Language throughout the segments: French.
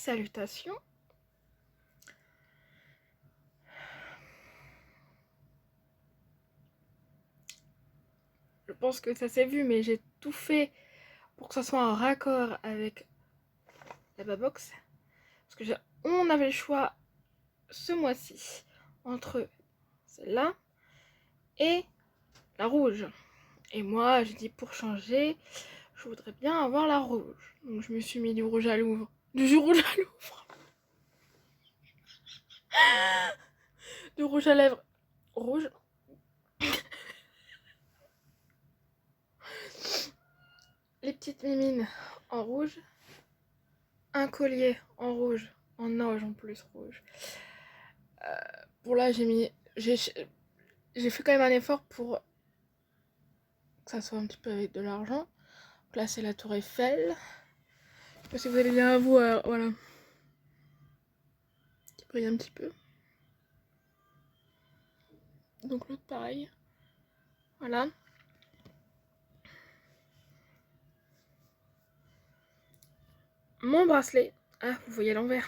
salutations. Je pense que ça s'est vu, mais j'ai tout fait pour que ça soit en raccord avec la Babox. Parce que on avait le choix ce mois-ci entre celle-là et la rouge. Et moi, j'ai dit pour changer, je voudrais bien avoir la rouge. Donc je me suis mis du rouge à lèvres. Du rouge à lèvres. Du rouge à lèvres rouge. Les petites mimines en rouge. Un collier en rouge. En or en plus rouge. Pour là, j'ai fait quand même un effort pour que ça soit un petit peu avec de l'argent. Donc là, c'est la tour Eiffel. Je sais pas si vous allez bien voir, voilà. Qui brille un petit peu. Donc l'autre, pareil. Voilà. Mon bracelet. Ah, vous voyez l'envers.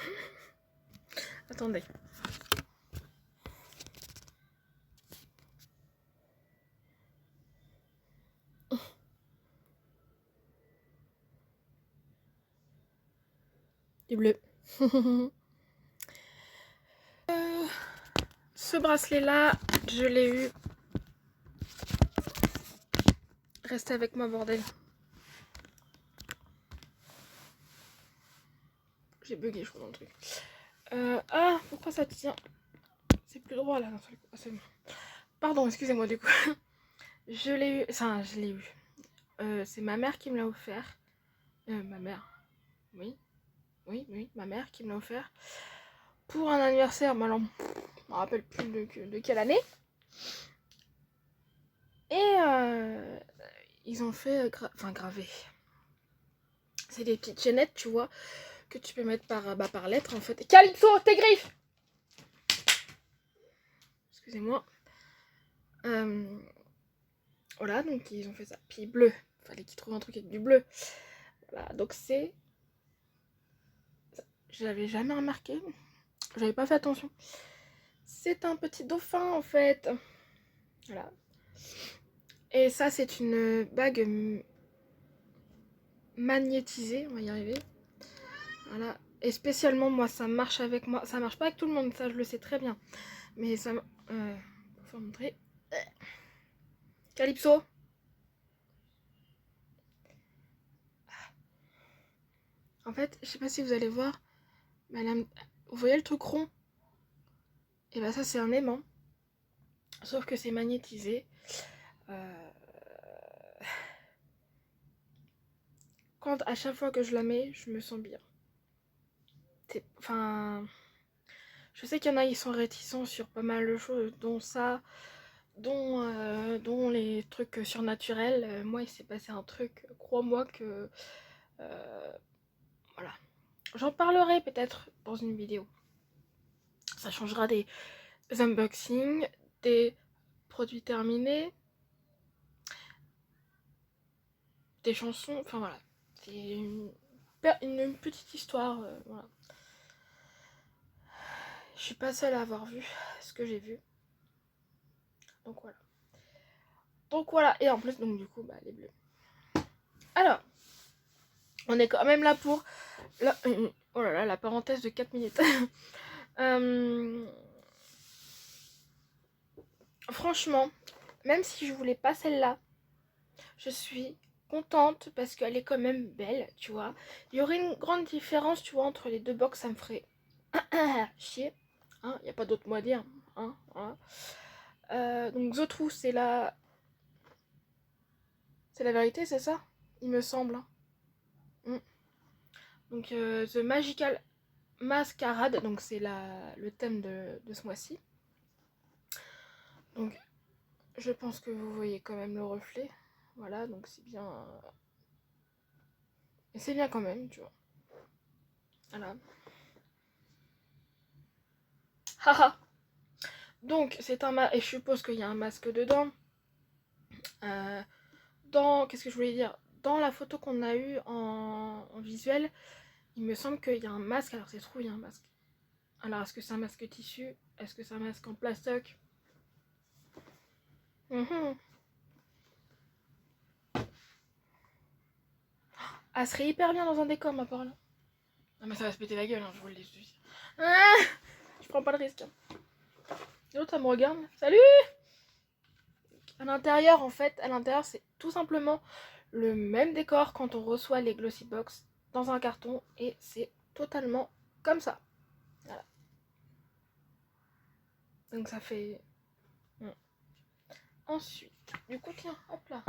Attendez. Du bleu. Ce bracelet là, je l'ai eu. Restez avec moi, bordel. J'ai bugué, je crois, dans le truc. Ah, pourquoi ça tient? C'est plus droit là. Ah, c'est bon. Pardon, excusez-moi du coup. Je l'ai eu. Enfin, je l'ai eu. C'est ma mère qui me l'a offert. Ma mère. Oui. Oui, ma mère qui me l'a offert. Pour un anniversaire, mais alors, je me rappelle plus de quelle année. Et ils ont fait graver. C'est des petites chaînettes, tu vois, que tu peux mettre par lettre en fait. Calypso, tes griffes! Excusez-moi. Voilà, donc ils ont fait ça. Puis bleu. Fallait qu'ils trouvent un truc avec du bleu. Voilà, donc c'est. Je l'avais jamais remarqué. J'avais pas fait attention. C'est un petit dauphin en fait. Voilà. Et ça, c'est une bague magnétisée, on va y arriver. Voilà. Et spécialement, moi, ça marche avec moi. Ça marche pas avec tout le monde, ça, je le sais très bien. Mais ça. Faut montrer. Calypso. En fait, je sais pas si vous allez voir. Mais vous voyez le truc rond? Et bah, ça, c'est un aimant. Sauf que c'est magnétisé. Quand à chaque fois que je la mets, je me sens bien. Enfin, je sais qu'il y en a, ils sont réticents sur pas mal de choses, dont ça, dont les trucs surnaturels. Moi, il s'est passé un truc, crois-moi que... voilà. J'en parlerai peut-être dans une vidéo. Ça changera des unboxings, des produits terminés, des chansons, enfin voilà. C'est une petite histoire, voilà. Je suis pas seule à avoir vu ce que j'ai vu. Donc voilà. Donc voilà, et en plus, donc du coup, bah, les bleus. Alors, on est quand même là pour... oh là là, la parenthèse de 4 minutes. Franchement, même si je voulais pas celle-là, je suis contente parce qu'elle est quand même belle, tu vois. Il y aurait une grande différence, tu vois, entre les deux box, ça me ferait chier. Hein, il n'y a pas d'autre mot à dire. Hein, voilà. Donc The True, c'est la vérité, c'est ça? Il me semble. Donc The Magical Masquerade, donc c'est le thème de ce mois-ci. Donc je pense que vous voyez quand même le reflet. Voilà, donc c'est bien. Et c'est bien quand même, tu vois. Voilà. Haha. Donc c'est un masque, et je suppose qu'il y a un masque dedans. Qu'est-ce que je voulais dire? Dans la photo qu'on a eue en visuel, il me semble qu'il y a un masque. Alors c'est trop, il y a un masque. Alors est-ce que c'est un masque tissu? Est-ce que c'est un masque en plastoc? Ah, serait hyper bien dans un décor, ma parole. Non mais ça va se péter la gueule, hein, je vous le dis. Ah, je prends pas le risque. L'autre, ça me regarde. Salut! À l'intérieur, en fait, c'est tout simplement le même décor quand on reçoit les Glossy Box dans un carton. Et c'est totalement comme ça. Voilà. Donc ça fait... Ensuite, du coup, tiens, hop là.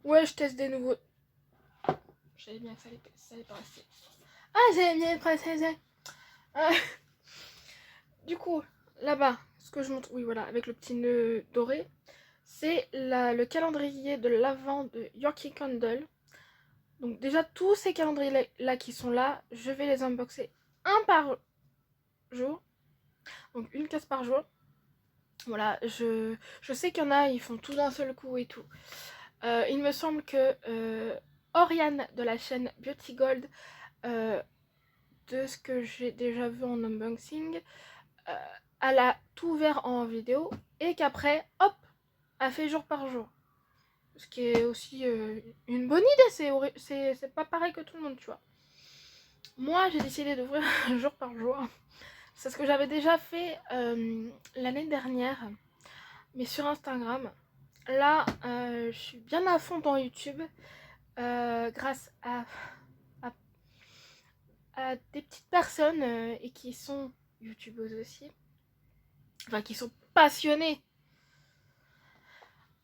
Ouais, je teste des nouveaux... Je savais bien que ça allait pas rester. Ah, j'avais bien précisé. Du coup, là-bas, ce que je montre, oui voilà, avec le petit nœud doré, c'est le calendrier de l'Avent de Yorkie Candle. Donc déjà, tous ces calendriers-là qui sont là, je vais les unboxer un par jour. Donc une case par jour. Voilà, je sais qu'il y en a, ils font tout d'un seul coup et tout. Il me semble que Oriane de la chaîne Beauty Gold, de ce que j'ai déjà vu en unboxing, elle a tout ouvert en vidéo et qu'après, hop, elle fait jour par jour. Ce qui est aussi une bonne idée, c'est pas pareil que tout le monde, tu vois. Moi, j'ai décidé d'ouvrir jour par jour. C'est ce que j'avais déjà fait l'année dernière, mais sur Instagram. Là, je suis bien à fond dans YouTube, grâce à des petites personnes et qui sont youtubeuses aussi. Enfin, qui sont passionnées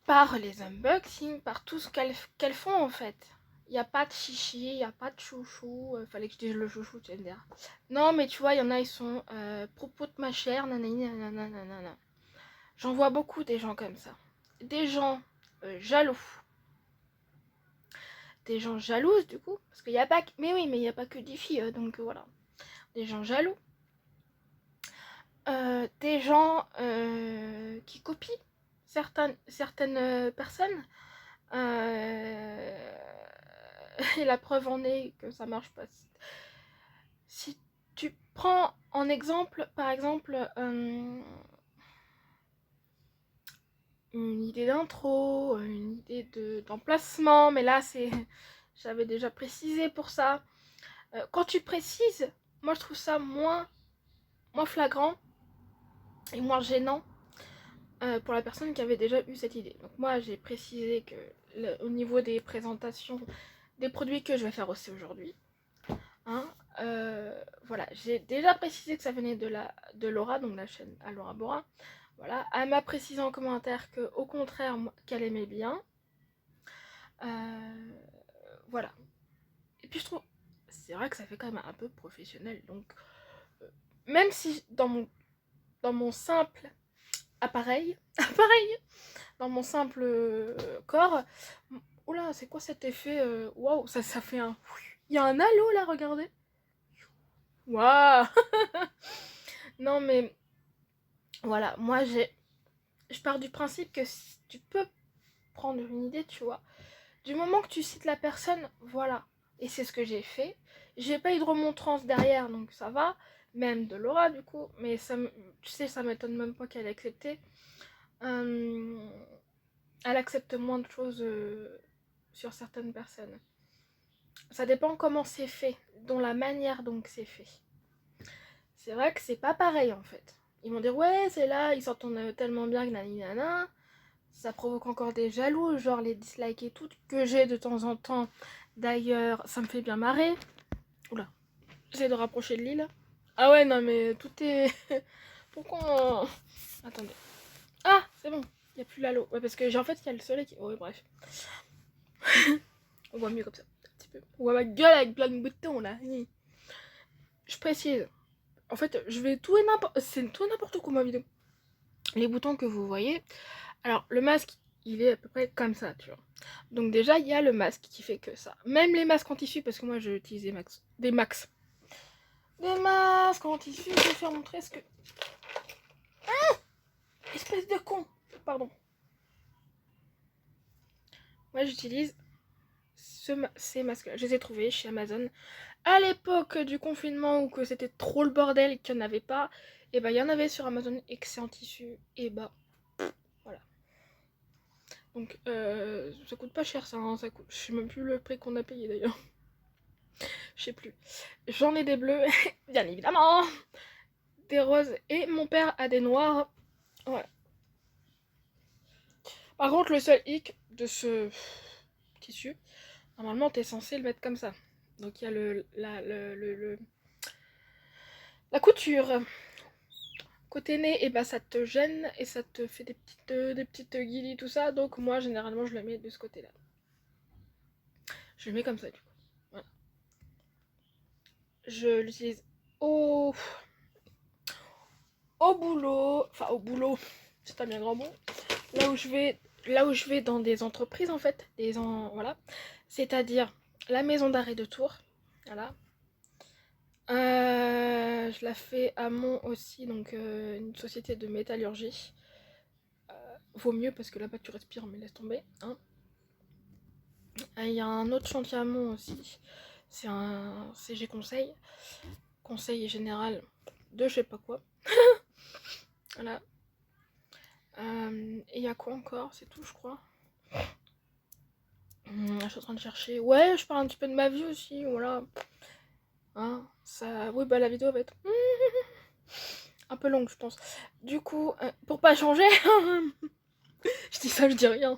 par les unboxings, par tout ce qu'elles font en fait. Il n'y a pas de chichi, il n'y a pas de chouchou. Fallait que je dise le chouchou, tu vas me dire. Non, mais tu vois, il y en a, ils sont propos de ma chère, nanani, nanana. J'en vois beaucoup des gens comme ça. Des gens jaloux. Des gens jalouses, du coup. Parce qu'il n'y a pas que... Mais oui, mais il n'y a pas que des filles, donc voilà. Des gens jaloux. Des gens qui copient certaines personnes. Et la preuve en est que ça marche pas. Si tu prends en exemple, par exemple, une idée d'intro, une idée d'emplacement, mais là c'est, j'avais déjà précisé pour ça. Quand tu précises, moi je trouve ça moins flagrant et moins gênant pour la personne qui avait déjà eu cette idée. Donc moi j'ai précisé que au niveau des présentations des produits que je vais faire aussi aujourd'hui, hein, voilà, j'ai déjà précisé que ça venait de Laura, donc la chaîne Laura Bora. Voilà, elle m'a précisé en commentaire que au contraire qu'elle aimait bien. Voilà. Et puis je trouve, c'est vrai que ça fait quand même un peu professionnel. Donc même si dans mon simple appareil, dans mon simple corps, oula, c'est quoi cet effet? Waouh, ça fait un... Il y a un halo là, regardez. Waouh. Non mais voilà, moi je pars du principe que tu peux prendre une idée, tu vois. Du moment que tu cites la personne, voilà. Et c'est ce que j'ai fait. J'ai pas eu de remontrance derrière, donc ça va. Même de Laura, du coup. Mais ça, tu sais, ça m'étonne même pas qu'elle ait accepté. Elle accepte moins de choses sur certaines personnes. Ça dépend comment c'est fait, dont la manière dont c'est fait. C'est vrai que c'est pas pareil en fait. Ils vont dire ouais, c'est là, ils s'entendent tellement bien que nanana. Ça provoque encore des jaloux, genre les dislikes et tout, que j'ai de temps en temps. D'ailleurs, ça me fait bien marrer. Oula, j'essaie de rapprocher de l'île. Ah ouais, non mais tout est... Pourquoi... Attendez. Ah, c'est bon, il n'y a plus l'halo. Ouais, parce que en fait, il y a le soleil qui... Ouais, bref. On voit mieux comme ça, un petit peu. On voit ma gueule avec plein de boutons, là. Je précise. En fait, je vais tout et n'importe... C'est tout et n'importe quoi, ma vidéo. Les boutons que vous voyez... Alors, le masque, il est à peu près comme ça, tu vois. Donc déjà, il y a le masque qui fait que ça. Même les masques en tissu, parce que moi, j'ai utilisé des masques en tissu, je vais faire montrer ce que... Ah, espèce de con. Pardon. Moi, j'utilise ces masques-là. Je les ai trouvés chez Amazon. À l'époque du confinement où que c'était trop le bordel et qu'il n'y en avait pas, et bah il y en avait sur Amazon et que c'est en tissu, et bah voilà. Donc ça coûte pas cher ça, hein, ça coûte... je sais même plus le prix qu'on a payé d'ailleurs. Je sais plus. J'en ai des bleus, bien évidemment, des roses et mon père a des noirs. Voilà. Par contre le seul hic de ce tissu, normalement t'es censé le mettre comme ça. Donc il y a la couture. Côté nez, et bah ça te gêne et ça te fait des petites guillis, tout ça. Donc moi, généralement, je le mets de ce côté-là. Je le mets comme ça, du coup. Voilà. Je l'utilise au, au boulot. Enfin, au boulot, c'est un bien grand mot. Là où je vais dans des entreprises, en fait. Voilà. C'est-à-dire la maison d'arrêt de Tours. Voilà. Je la fais à Mont aussi, donc une société de métallurgie. Vaut mieux parce que là-bas tu respires, mais laisse tomber. Hein. Il y a un autre chantier à Mont aussi. C'est un CG Conseil. Conseil général de je sais pas quoi. Voilà. Et il y a quoi encore? C'est tout, je crois. Je suis en train de chercher. Ouais, je parle un petit peu de ma vie aussi. Voilà. Hein, ça... Oui, bah la vidéo va être un peu longue, je pense. Du coup, pour pas changer, je dis ça, je dis rien.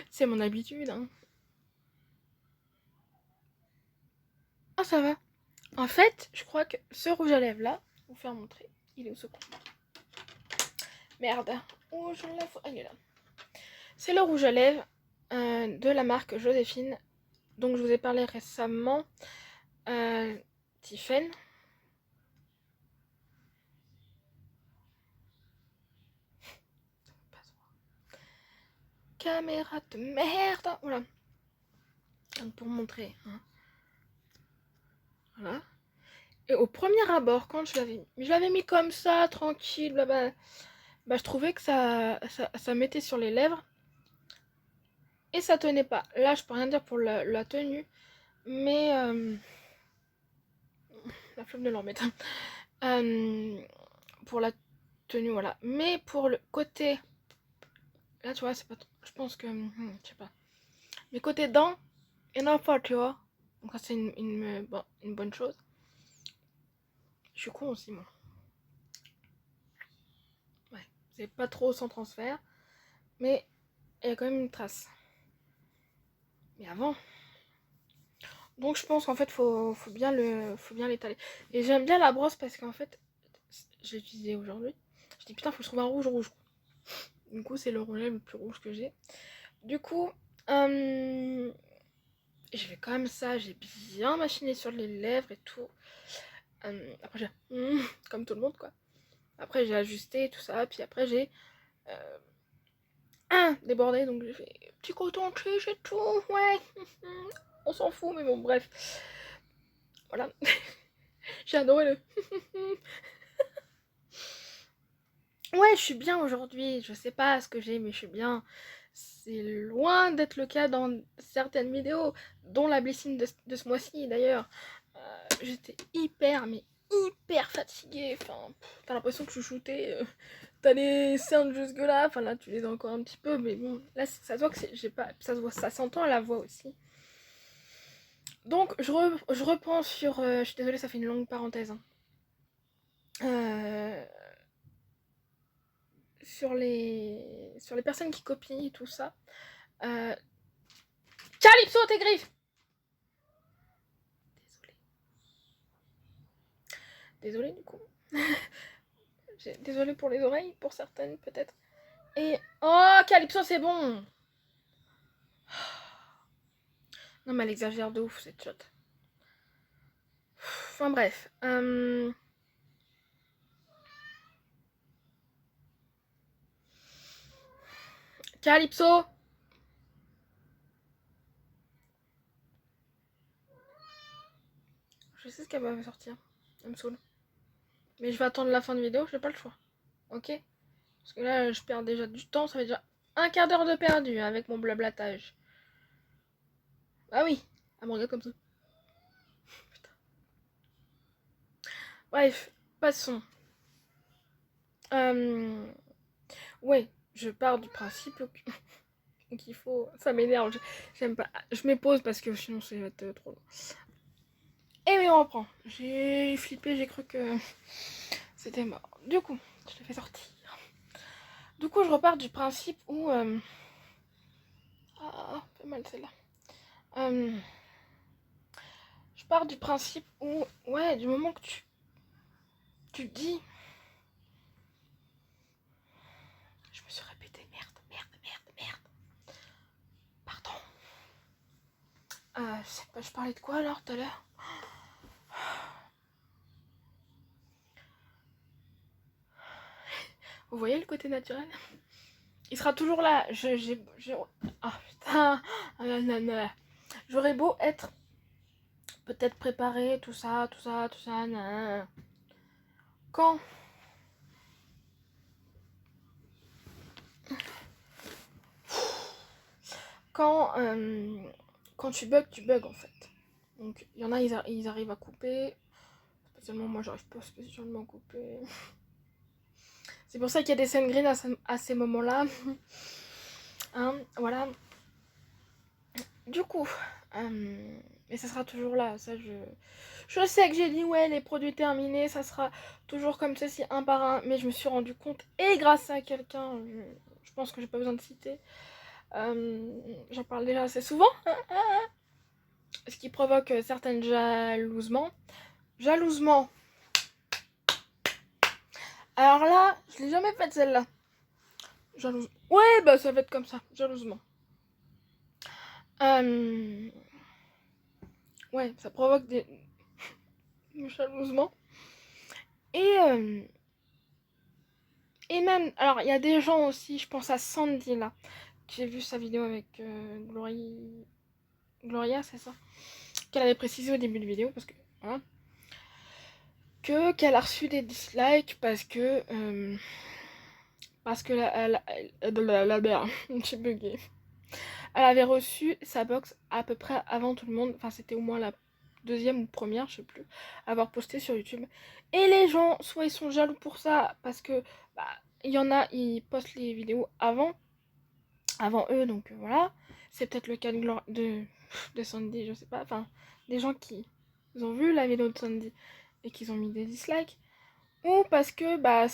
C'est mon habitude. Hein. Ah, ça va. En fait, je crois que ce rouge à lèvres là, je vais vous faire montrer. Il est où ce con? Merde. Oh, je l'enlève. Ah, il est là. C'est le rouge à lèvres de la marque Joséphine. Donc, je vous ai parlé récemment. Tiffen. Caméra de merde. Voilà. Donc, pour montrer. Hein. Voilà. Et au premier abord, quand je l'avais mis comme ça, tranquille, blablabla, bah, je trouvais que ça mettait sur les lèvres. Et ça tenait pas. Là, je peux rien dire pour la tenue. Mais... la flemme de l'en mettre. Pour la tenue, voilà. Mais pour le côté... Là, tu vois, c'est pas... Je pense que... je sais pas. Mais côté dents, il n'y en a pas, tu vois. Donc ça, c'est une bonne chose. Je suis con aussi, moi. Ouais. C'est pas trop sans transfert. Mais il y a quand même une trace. Mais avant... Donc je pense qu'en fait, faut bien l'étaler. Et j'aime bien la brosse parce qu'en fait, je l'ai utilisé aujourd'hui. Je dis putain, faut que je trouve un rouge. Du coup, c'est le rouge le plus rouge que j'ai. Du coup, je fais comme ça, j'ai bien machiné sur les lèvres et tout. Après, j'ai comme tout le monde, quoi. Après, j'ai ajusté tout ça, puis après, j'ai débordé, donc j'ai fait petit coton-tige et tout, ouais. On s'en fout, mais bon, bref. Voilà. J'ai adoré le... Ouais, je suis bien aujourd'hui. Je sais pas ce que j'ai, mais je suis bien. C'est loin d'être le cas dans certaines vidéos, dont la blessine de ce mois-ci d'ailleurs. J'étais mais hyper fatiguée. Enfin, t'as l'impression que je suis shootée. T'as les cernes jusque là. Enfin là, tu les as encore un petit peu, mais bon, là ça se voit que j'ai pas. Ça se voit, ça s'entend à la voix aussi. Donc je reprends sur. Je suis désolée, ça fait une longue parenthèse. Hein. Sur les personnes qui copient et tout ça. Calypso, tes griffes! Désolée du coup. Désolée pour les oreilles, pour certaines peut-être. Et... Oh, Calypso, c'est bon! Non mais elle exagère de ouf cette shot. Enfin bref. Calypso! Je sais ce qu'elle va sortir. Elle me saoule. Mais je vais attendre la fin de vidéo, j'ai pas le choix. Ok? Parce que là, je perds déjà du temps, ça fait déjà un quart d'heure de perdu avec mon blablatage. Ah oui, elle me regarde comme ça. Putain. Bref, passons. Ouais, je pars du principe qu'il faut... Ça m'énerve, j'aime pas. Je me pose parce que sinon ça va être trop long. Et oui, on reprend. J'ai flippé, j'ai cru que c'était mort. Du coup, je l'ai fait sortir. Du coup, je repars du principe où... Ah, fait mal celle-là. Je pars du principe où... Ouais, du moment que tu dis... Je me suis répété, merde. Pardon. Je sais pas, je parlais de quoi alors tout à l'heure? Vous voyez le côté naturel? Il sera toujours là. Ah putain. Ah, non. J'aurais beau être peut-être préparé, tout ça. Nan. Quand quand quand tu bugs en fait. Donc il y en a ils arrivent à couper. Spécialement moi j'arrive pas spécialement à couper. C'est pour ça qu'il y a des scènes green à ces moments-là. Hein, voilà. Du coup, et ça sera toujours là. Ça, je sais que j'ai dit, ouais, les produits terminés, ça sera toujours comme ceci, un par un. Mais je me suis rendu compte, et grâce à quelqu'un, je pense que j'ai pas besoin de citer, j'en parle déjà assez souvent, ce qui provoque certaines jalousements. Jalousement. Alors là, je l'ai jamais faite celle-là. Jalouse. Ouais, bah ça va être comme ça, jalousement. Ouais, ça provoque des jalousement. Et et même, alors il y a des gens aussi, je pense à Sandy là. J'ai vu sa vidéo avec Gloria, c'est ça? Qu'elle avait précisé au début de vidéo parce que voilà, qu'elle a reçu des dislikes parce que la merde, j'ai bugué. Elle avait reçu sa box à peu près avant tout le monde, enfin c'était au moins la deuxième ou première, je sais plus, à avoir posté sur YouTube. Et les gens, soit ils sont jaloux pour ça parce que bah il y en a, ils postent les vidéos avant eux, donc voilà. C'est peut-être le cas de Sandy, je sais pas. Enfin, des gens qui ont vu la vidéo de Sandy et qui ont mis des dislikes. Ou parce que, bah,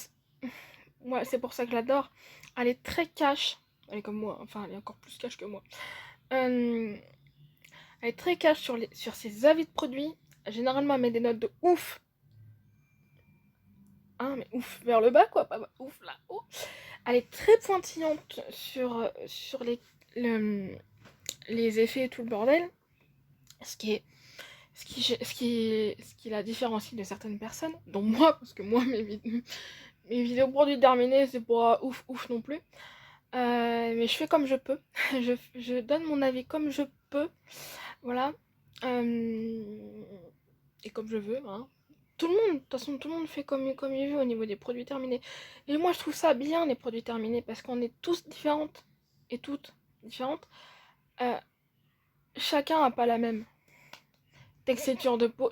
moi, c'est pour ça que j'adore. Elle est très cash. Elle est comme moi, enfin, elle est encore plus cash que moi. Elle est très cash sur ses avis de produits. Généralement, elle met des notes de ouf. Hein, mais ouf vers le bas, quoi, pas ouf là-haut. Elle est très pointillante sur les effets et tout le bordel. Ce qui la différencie de certaines personnes, dont moi, parce que moi, mes vidéos produits terminés, c'est pas ouf non plus. Mais je fais comme je peux. Je donne mon avis comme je peux. Voilà. Et comme je veux. Hein. Tout le monde, de toute façon, tout le monde fait comme il veut au niveau des produits terminés. Et moi, je trouve ça bien, les produits terminés, parce qu'on est tous différentes et toutes différentes. Euh, Chacun n'a pas la même texture de peau.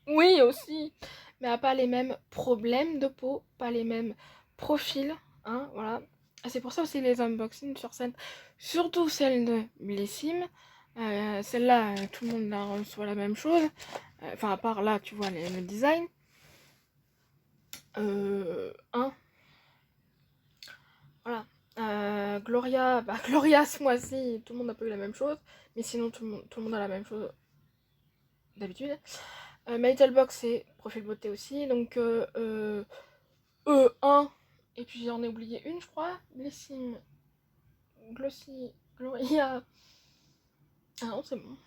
Oui, aussi. Mais n'a pas les mêmes problèmes de peau, pas les mêmes profils. Hein, voilà. C'est pour ça aussi les unboxings sur scène. Surtout celle de Blissim. Celle-là, tout le monde la reçoit la même chose. Enfin, à part là, tu vois, le design. Hein. Voilà. Gloria, bah, Gloria ce mois-ci, tout le monde n'a pas eu la même chose. Mais sinon, tout le monde a la même chose d'habitude. Box c'est profil beauté aussi. Donc, 1. Et puis j'en ai oublié une, je crois. Blissim, Glossy, Gloria. Ah non, c'est bon.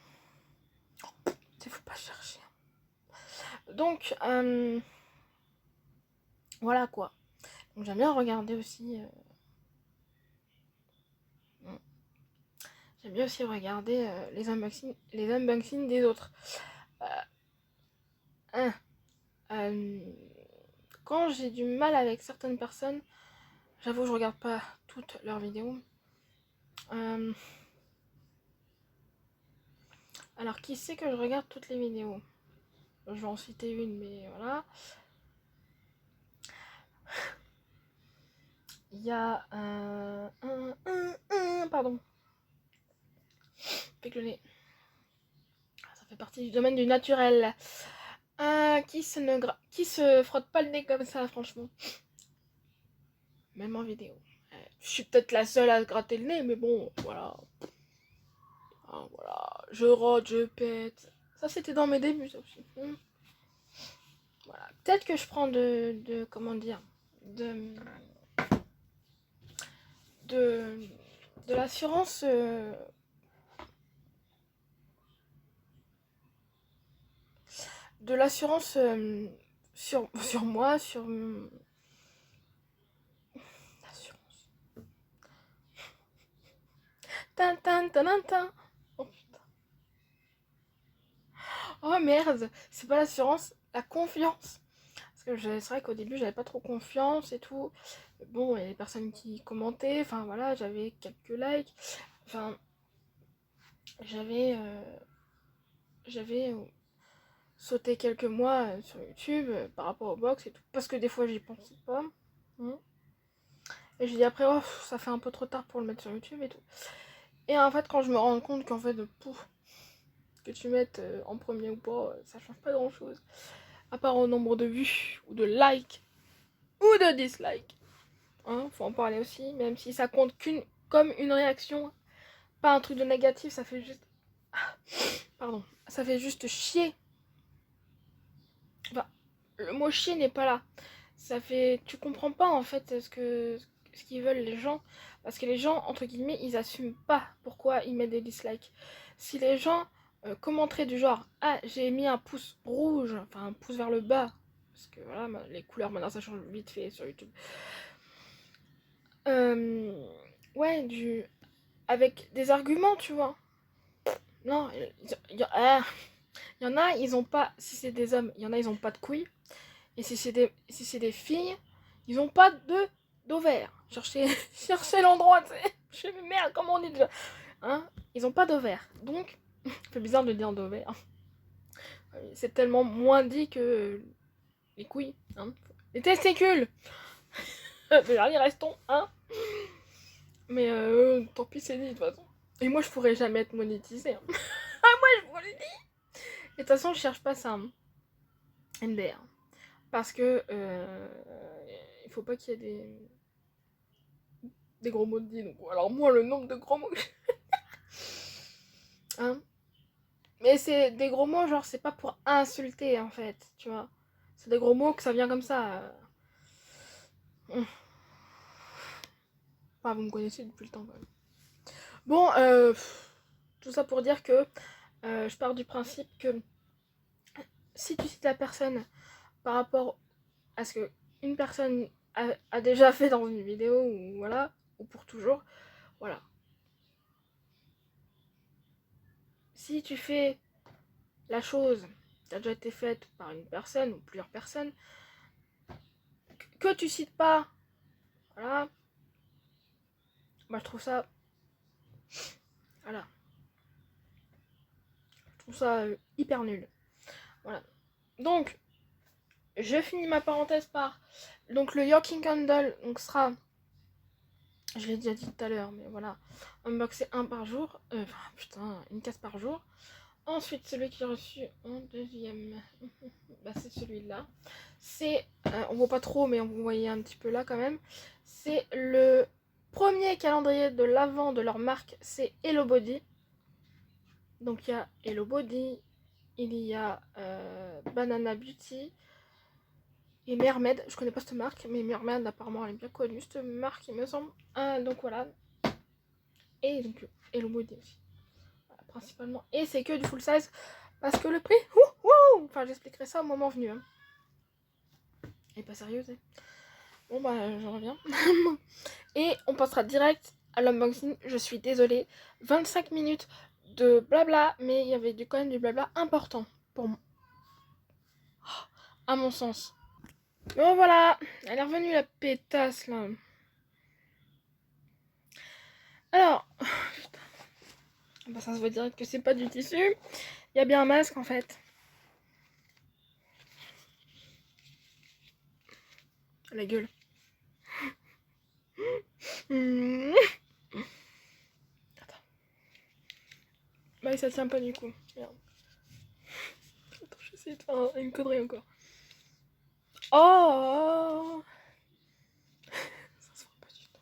Faut pas chercher. Donc, voilà quoi. Donc, j'aime bien regarder aussi. J'aime bien aussi regarder les unboxings des autres. Hein, euh, quand j'ai du mal avec certaines personnes, j'avoue, je regarde pas toutes leurs vidéos. Euh, Alors, qui sait que je regarde toutes les vidéos? Je vais en citer une, mais voilà. Il y a pardon. Pique le nez. Ça fait partie du domaine du naturel. Qui se frotte pas le nez comme ça, franchement. Même en vidéo. Je suis peut-être la seule à se gratter le nez, mais bon, voilà. Ah, voilà. Je rote, je pète. Ça, c'était dans mes débuts, ça aussi. Voilà. Peut-être que je prends comment dire, de, de, de l'assurance. De l'assurance sur moi, sur l'assurance. Tin, tin, tin, tin, tin. Oh putain. Oh merde, c'est pas l'assurance, la confiance. Parce que c'est vrai qu'au début j'avais pas trop confiance et tout. Bon, il y a des personnes qui commentaient, enfin voilà, j'avais quelques likes. Enfin, j'avais sauté quelques mois sur YouTube par rapport au box et tout. Parce que des fois j'y pensais pas. Et j'ai dit après, oh, ça fait un peu trop tard pour le mettre sur YouTube et tout. Et en fait, quand je me rends compte qu'en fait, pouf, que tu mettes en premier ou pas, ça change pas grand chose. À part au nombre de vues, ou de likes, ou de dislikes. Hein, faut en parler aussi, même si ça compte comme une réaction, pas un truc de négatif, ça fait juste. Pardon, ça fait juste chier. Enfin, le mot chier n'est pas là. Ça fait. Tu comprends pas en fait ce qu'ils veulent les gens. Parce que les gens, entre guillemets, ils assument pas pourquoi ils mettent des dislikes. Si les gens commenteraient du genre, ah, j'ai mis un pouce rouge, enfin un pouce vers le bas, parce que voilà, les couleurs maintenant ça change vite fait sur YouTube. Ouais, avec des arguments, tu vois. Non, il y en a, ils ont pas. Si c'est des hommes, il y en a, ils ont pas de couilles. Et si c'est des filles, ils ont pas d'ovaires. Cherchez l'endroit, tu sais. Je sais, merde, comment on dit déjà, hein? Ils ont pas d'ovaires. Donc, c'est bizarre de dire d'ovaires. C'est tellement moins dit que les couilles, hein. Les testicules. Allez, restons, hein. Mais tant pis, c'est dit de toute façon. Et moi, je pourrais jamais être monétisée. Hein. Moi, je vous le dis. Et de toute façon, je cherche pas ça. Hein. MDR. Parce que il faut pas qu'il y ait des gros mots de dit. Donc, alors moi, le nombre de gros mots que hein. Mais c'est des gros mots, genre, c'est pas pour insulter, en fait, tu vois. C'est des gros mots que ça vient comme ça. Enfin, vous me connaissez depuis le temps, quand même. Bon, tout ça pour dire que je pars du principe que si tu cites la personne par rapport à ce que une personne a déjà fait dans une vidéo, ou voilà, ou pour toujours, voilà. Si tu fais la chose qui a déjà été faite par une personne ou plusieurs personnes, que tu cites pas, voilà, bah je trouve ça, voilà, je trouve ça hyper nul. Voilà. Donc, je finis ma parenthèse par, donc le Yorking Candle, donc sera, je l'ai déjà dit tout à l'heure, mais voilà, unboxé un par jour, putain, une caisse par jour. Ensuite, celui que j'ai reçu en deuxième, bah, c'est celui-là. C'est, on voit pas trop, mais on vous voyez un petit peu là quand même. C'est le premier calendrier de l'avant de leur marque, c'est Hello Body. Donc il y a Hello Body, il y a Banana Beauty et Mermaid. Je connais pas cette marque, mais Mermaid apparemment elle est bien connue cette marque, il me semble. Donc voilà. Et donc Hello Body aussi. Voilà, principalement. Et c'est que du full size. Parce que le prix, enfin j'expliquerai ça au moment venu. Hein. Elle est pas sérieuse. Hein. Bon bah je reviens. Et on passera direct à l'unboxing. Je suis désolée. 25 minutes de blabla, mais il y avait quand même du blabla important pour moi. À mon sens. Bon voilà, elle est revenue la pétasse là. Alors, putain. Bah, ça se voit direct que c'est pas du tissu. Il y a bien un masque en fait. La gueule. Attends. Bah ça tient pas du coup. Merde. Attends, j'essaie de faire une connerie encore. Oh, ça se voit pas du tout.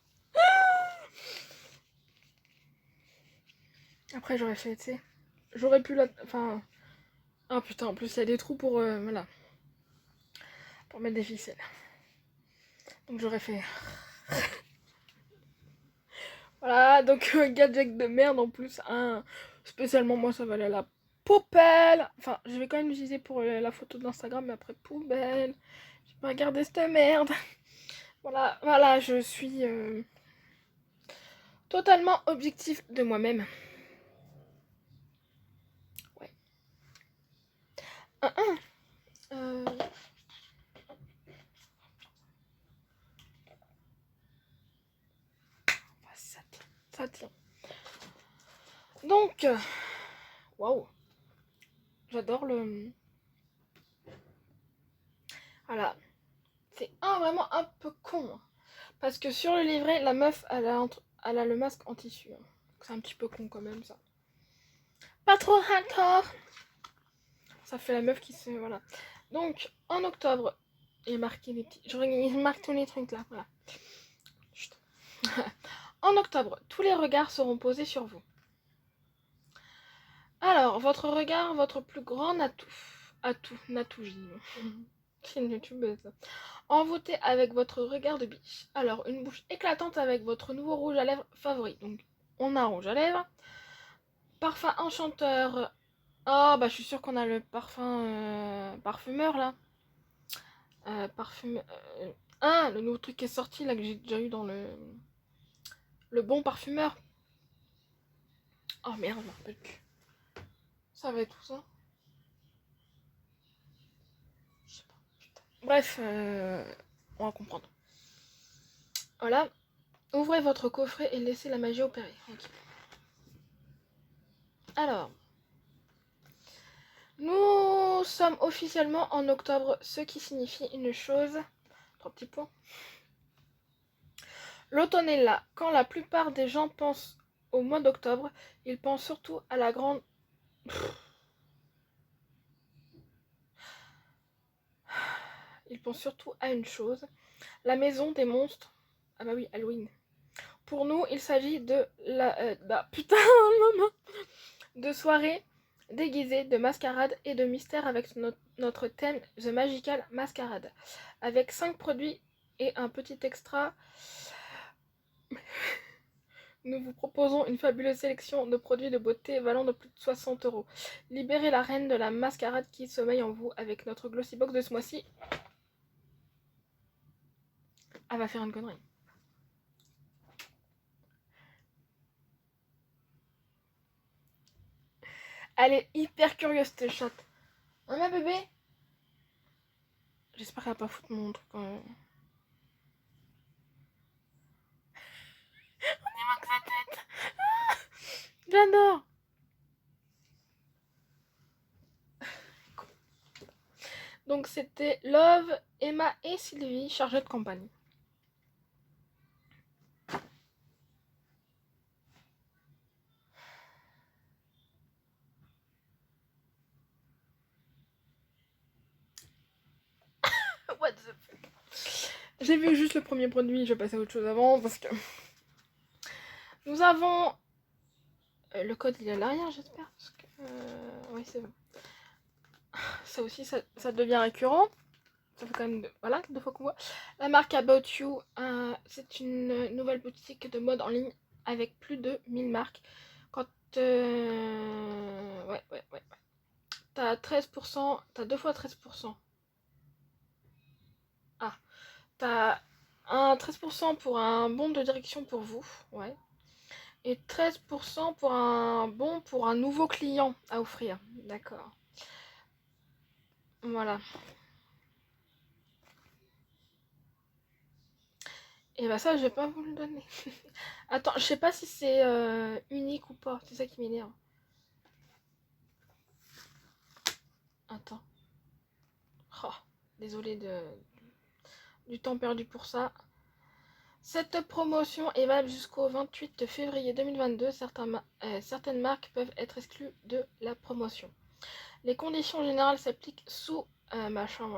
Après j'aurais fait, tu sais. J'aurais pu la... Enfin... Ah putain, en plus il y a des trous pour... voilà. Pour mettre des ficelles. Donc j'aurais fait... Voilà, donc gadget de merde en plus. Spécialement moi ça va aller à la poubelle. Enfin, je vais quand même l'utiliser pour la photo d'Instagram, mais après poubelle. Je vais pas garder cette merde. Voilà, voilà, je suis totalement objectif de moi-même. Ouais. Euh, ça tient, ça tient. Donc, waouh, j'adore le... Voilà, c'est vraiment un peu con. Hein. Parce que sur le livret, la meuf, elle a le masque en tissu. Hein. C'est un petit peu con quand même ça. Pas trop hardcore. Ça fait la meuf qui se... Voilà. Donc, en octobre, il est marqué les petits... Je marque tous les trucs là, voilà. Chut. En octobre, tous les regards seront posés sur vous. Alors, votre regard, votre plus grand atout. Natou, c'est une youtubeuse. Envoûté avec votre regard de biche. Alors, une bouche éclatante avec votre nouveau rouge à lèvres favori. Donc, on a un rouge à lèvres. Parfum enchanteur. Oh, bah, je suis sûre qu'on a le parfum parfumeur là. Parfum. Le nouveau truc qui est sorti là que j'ai déjà eu dans le bon parfumeur. Oh merde, je me rappelle plus. Ça va être tout ça. Je sais pas. Putain. Bref, on va comprendre. Voilà. Ouvrez votre coffret et laissez la magie opérer. Okay. Alors. Nous sommes officiellement en octobre, ce qui signifie une chose. 3 petits points. L'automne est là. Quand la plupart des gens pensent au mois d'octobre, ils pensent surtout à la grande... Ils pensent surtout à une chose. La maison des monstres. Ah bah oui, Halloween. Pour nous, il s'agit de la... putain, maman. De soirées déguisées, de mascarades et de mystères avec notre thème The Magical Masquerade. Avec 5 produits et un petit extra... Nous vous proposons une fabuleuse sélection de produits de beauté valant de plus de 60 €. Libérez la reine de la mascarade qui sommeille en vous avec notre Glossy Box de ce mois-ci. Elle va faire une connerie. Elle est hyper curieuse cette chatte. Hein ma bébé? J'espère qu'elle va pas foutre mon truc quand même. On y manque sa tête. J'adore. Donc c'était Love, Emma et Sylvie, chargées de campagne. What the fuck. J'ai vu juste le premier produit, je vais passer à autre chose avant parce que... Nous avons... le code il est à l'arrière j'espère parce que... oui c'est bon. Ça aussi ça devient récurrent. Ça fait quand même voilà, 2 fois qu'on voit. La marque About You, c'est une nouvelle boutique de mode en ligne avec plus de 1000 marques. Quand ouais. T'as 13%, t'as 2 fois 13%. Ah, t'as un 13% pour un bon de direction pour vous, ouais. Et 13% pour un bon pour un nouveau client à offrir. D'accord. Voilà. Et bah ça, je vais pas vous le donner. Attends, je sais pas si c'est unique ou pas. C'est ça qui m'énerve. Attends. Oh, désolée du temps perdu pour ça. Cette promotion est valable jusqu'au 28 février 2022. Certaines marques peuvent être exclues de la promotion. Les conditions générales s'appliquent sous machin.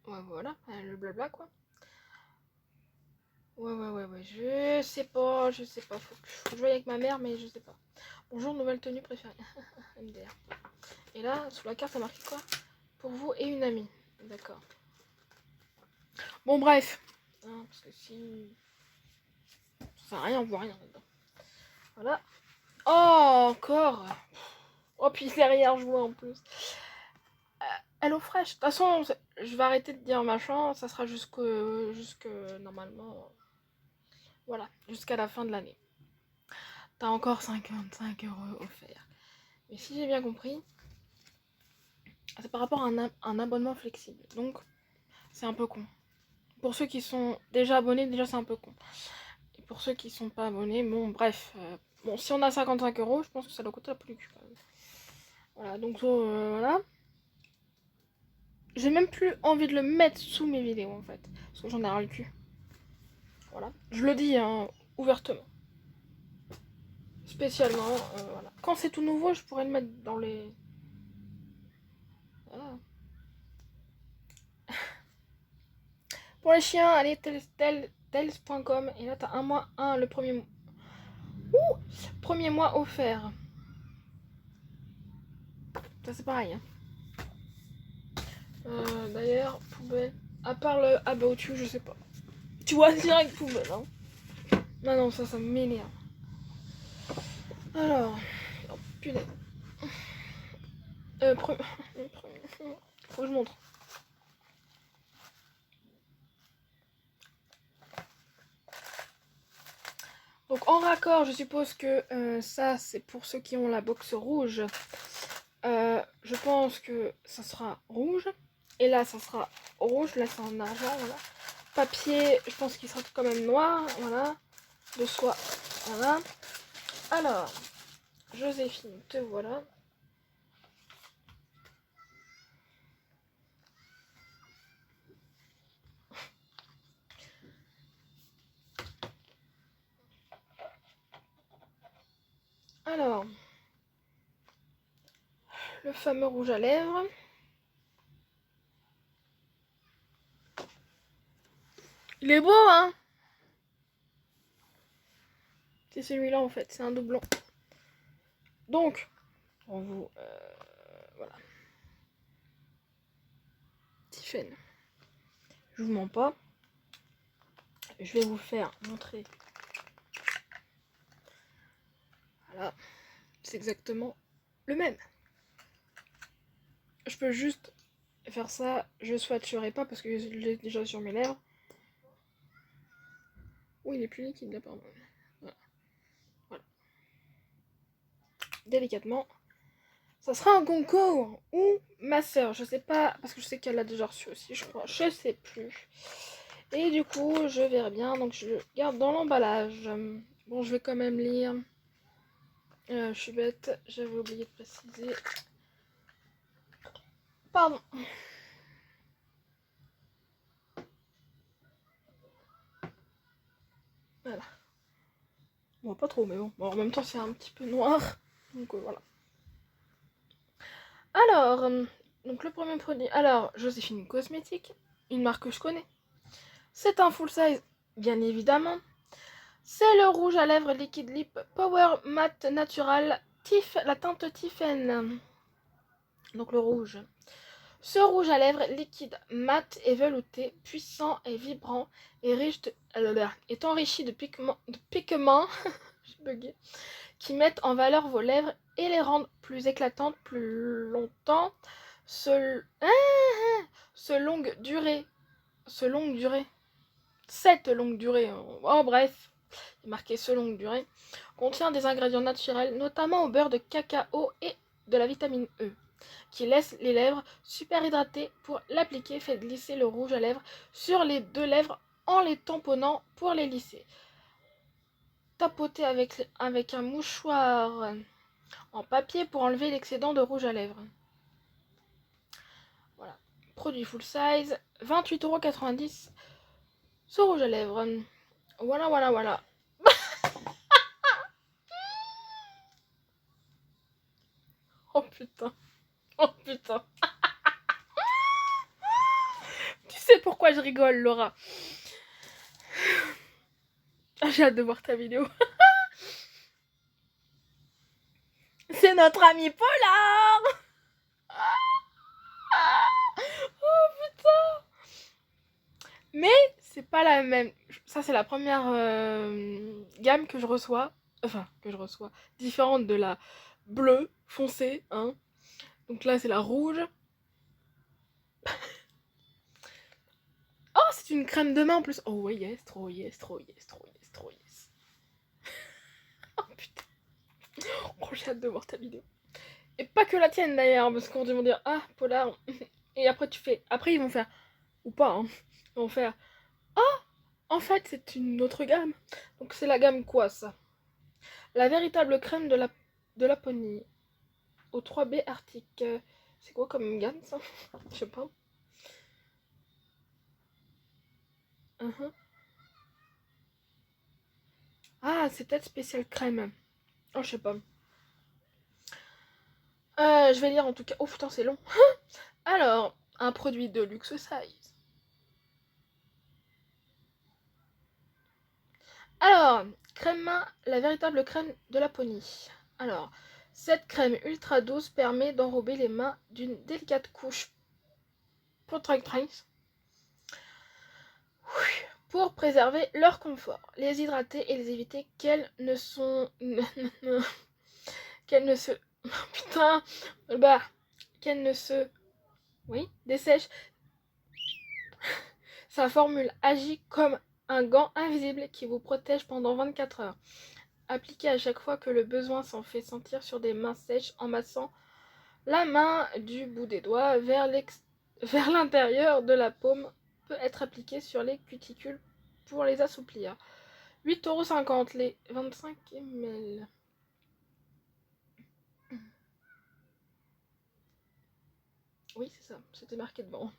Ouais, voilà, le blabla quoi. Ouais, je sais pas. Faut que je joue avec ma mère, mais je sais pas. Bonjour, nouvelle tenue préférée. MDR. Et là, sous la carte, ça marqué quoi? Pour vous et une amie. D'accord. Bon, bref. Hein, parce que si. Ça sert à rien, on voit rien là-dedans. Voilà. Oh, encore. Oh, puis derrière, je vois en plus. Hello Fresh. De toute façon, je vais arrêter de dire machin. Ça sera jusque normalement. Voilà, jusqu'à la fin de l'année. T'as encore 55 € offerts. Mais si j'ai bien compris, c'est par rapport à un abonnement flexible. Donc, c'est un peu con. Pour ceux qui sont déjà abonnés, déjà c'est un peu con. Et pour ceux qui sont pas abonnés, bon, bref. Bon, si on a 55 €, je pense que ça doit coûter la plus du cul quand même. Voilà, donc voilà. J'ai même plus envie de le mettre sous mes vidéos en fait. Parce que j'en ai ras le cul. Voilà. Je le dis hein, ouvertement. Spécialement, voilà. Quand c'est tout nouveau, je pourrais le mettre dans les. Voilà. Pour les chiens, allez tels.com et là t'as un mois 1 le premier mois offert. Ça c'est pareil. Hein. D'ailleurs, poubelle. À part le About You, je sais pas. Tu vois direct poubelle. Hein. Non, ça m'énerve. Alors, oh, punaise. Faut que je montre. Donc en raccord, je suppose que ça c'est pour ceux qui ont la box rouge. Je pense que ça sera rouge. Et là ça sera rouge, là c'est en argent, voilà. Papier, je pense qu'il sera quand même noir, voilà. De soie, voilà. Alors, Joséphine, te voilà. Alors, le fameux rouge à lèvres. Il est beau, hein? C'est celui-là en fait, c'est un doublon. Donc, on vous... voilà. Tiffen. Je vous mens pas. Je vais vous faire montrer. Voilà. C'est exactement le même. Je peux juste faire ça. Je swatcherai pas parce que je l'ai déjà sur mes lèvres. Oh, il est plus liquide là, pardon. Voilà. Délicatement. Ça sera un concours ou ma soeur, je sais pas, parce que je sais qu'elle l'a déjà reçu aussi, je crois, je sais plus. Et du coup, je verrai bien, donc je le garde dans l'emballage. Bon, je vais quand même lire. Je suis bête, j'avais oublié de préciser. Pardon. Voilà. Bon, pas trop, mais bon. Bon en même temps, c'est un petit peu noir. Donc voilà. Alors, donc le premier produit. Alors, Joséphine Cosmétique, une marque que je connais. C'est un full size, bien évidemment. C'est le rouge à lèvres Liquid Lip Power Matte Natural la teinte Tiffen. Donc le rouge. Ce rouge à lèvres liquide mat et velouté, puissant et vibrant et riche est enrichi de pigments qui mettent en valeur vos lèvres et les rendent plus éclatantes plus longtemps. Ce longue durée. Cette longue durée. Oh bref, il est marqué ce longue durée. Contient des ingrédients naturels, notamment au beurre de cacao et de la vitamine E. qui laisse les lèvres super hydratées. Pour l'appliquer, faites glisser le rouge à lèvres sur les deux lèvres en les tamponnant pour les lisser. Tapotez avec un mouchoir en papier pour enlever l'excédent de rouge à lèvres. Voilà. Produit full size, 28,90 € ce rouge à lèvres. Voilà, voilà, voilà. Oh putain. Oh putain. Tu sais pourquoi je rigole, Laura? J'ai hâte de voir ta vidéo. C'est notre ami Polar. Oh putain. Mais c'est pas la même. Ça, c'est la première gamme que je reçois. Enfin, différente de la bleue foncée, hein. Donc là, c'est la rouge. Oh, c'est une crème de main en plus. Oh yes, trop yes, trop yes, trop yes, trop yes. Oh putain. Oh, j'ai hâte de voir ta vidéo. Et pas que la tienne d'ailleurs, parce qu'on vont dire ah Polar. Et après tu fais. Après ils vont faire. Ou pas, hein. Ils vont faire. Ah, en fait c'est une autre gamme. Donc c'est la gamme quoi ça? La véritable crème de Laponie. Au 3B Arctique. C'est quoi comme gamme ça? Je sais pas. Ah, c'est peut-être spécial crème. Oh, je sais pas. Je vais lire en tout cas. Oh putain, c'est long. Alors, un produit de luxe size. Alors, crème main, la véritable crème de Laponie. Alors, cette crème ultra douce permet d'enrober les mains d'une délicate couche protectrice pour préserver leur confort, les hydrater et les éviter qu'elles ne sont qu'elles ne se putain bah qu'elles ne se dessèchent. Sa formule agit comme un gant invisible qui vous protège pendant 24 heures. Appliquez à chaque fois que le besoin s'en fait sentir sur des mains sèches en massant la main du bout des doigts vers l'intérieur de la paume. Peut être appliqué sur les cuticules pour les assouplir. 8,50 € les 25 ml. Oui, c'est ça, c'était marqué devant.